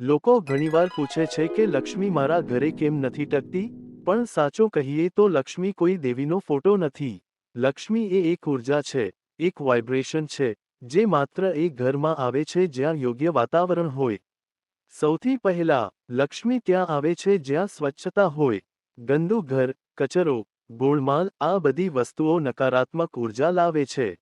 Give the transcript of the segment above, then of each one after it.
લોકો ઘણીવાર પૂછે છે કે લક્ષ્મી મારા ઘરે કેમ નથી ટકતી? પણ સાચું કહીએ તો લક્ષ્મી કોઈ દેવીનો ફોટો નથી. લક્ષ્મી એ એક ઉર્જા છે, એક વાઇબ્રેશન છે, જે માત્ર એ ઘરમાં આવે છે જ્યાં યોગ્ય વાતાવરણ હોય. સૌથી પહેલા, લક્ષ્મી ત્યાં આવે છે જ્યાં સ્વચ્છતા હોય. ગંદુ ઘર, કચરો, ગોળમાલ આ બધી વસ્તુઓ નકારાત્મક ઉર્જા લાવે છે.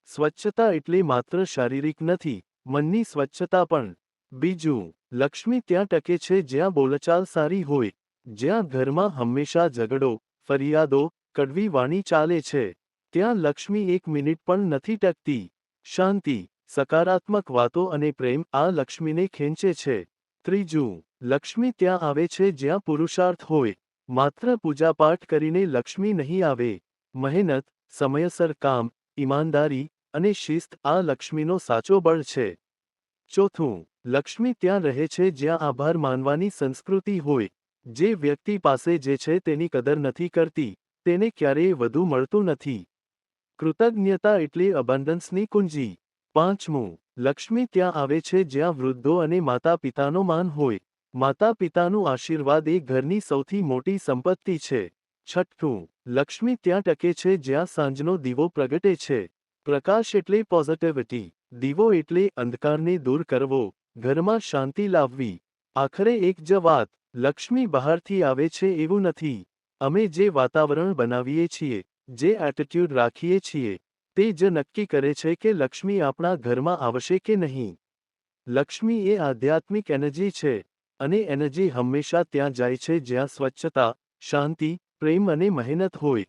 સ્વચ્છતા એટલે માત્ર શારીરિક નથી, મનની સ્વચ્છતા પણ. બીજું, લક્ષ્મી ત્યાં ટકે છે જ્યાં બોલચાલ સારી હોય, જ્યાં ઘરમાં હંમેશા ઝઘડો, ફરિયાદો, કડવી વાણી ચાલે છે. ત્યાં લક્ષ્મી એક મિનિટ પણ નથી ટકતી. શાંતિ, સકારાત્મક વાતો અને પ્રેમ આ લક્ષ્મીને ખેંચે છે. ત્રીજું, લક્ષ્મી ત્યાં આવે છે જ્યાં પુરુષાર્થ હોય. માત્ર પૂજાપાઠ કરીને લક્ષ્મી નહીં આવે. મહેનત, સમયસર કામ, ઈમાનદારી અને શિસ્ત આ લક્ષ્મીનો સાચો બળ છે. ચોથું, લક્ષ્મી ત્યાં રહે છે જ્યાં આભાર માનવાની સંસ્કૃતિ હોય. જે વ્યક્તિ પાસે જે છે તેની કદર નથી કરતી, તેને ક્યારેય વધુ મળતું નથી. કૃતજ્ઞતા એટલે અબન્ડન્સની કુંજી. પાંચમું, લક્ષ્મી ત્યાં આવે છે જ્યાં વૃદ્ધો અને માતા પિતાનો માન હોય. માતા પિતાનું આશીર્વાદ એ ઘરની સૌથી મોટી સંપત્તિ છે. છઠ્ઠું, લક્ષ્મી ત્યાં ટકે છે જ્યાં સાંજનો દીવો પ્રગટે છે. પ્રકાશ એટલે પોઝિટિવિટી. દીવો એટલે અંધકારને દૂર કરવો, ઘરમાં શાંતિ લાવવી. આખરે એક જ વાત, લક્ષ્મી બહારથી આવે છે એવું નથી. અમે જે વાતાવરણ બનાવીએ છીએ, જે એટીટ્યુડ રાખીએ છીએ, તે જ નક્કી કરે છે કે લક્ષ્મી આપણા ઘરમાં આવશે કે નહીં. લક્ષ્મી એ આધ્યાત્મિક એનર્જી છે, અને એનર્જી હંમેશા ત્યાં જાય છે જ્યાં સ્વચ્છતા, શાંતિ, પ્રેમ અને મહેનત હોય.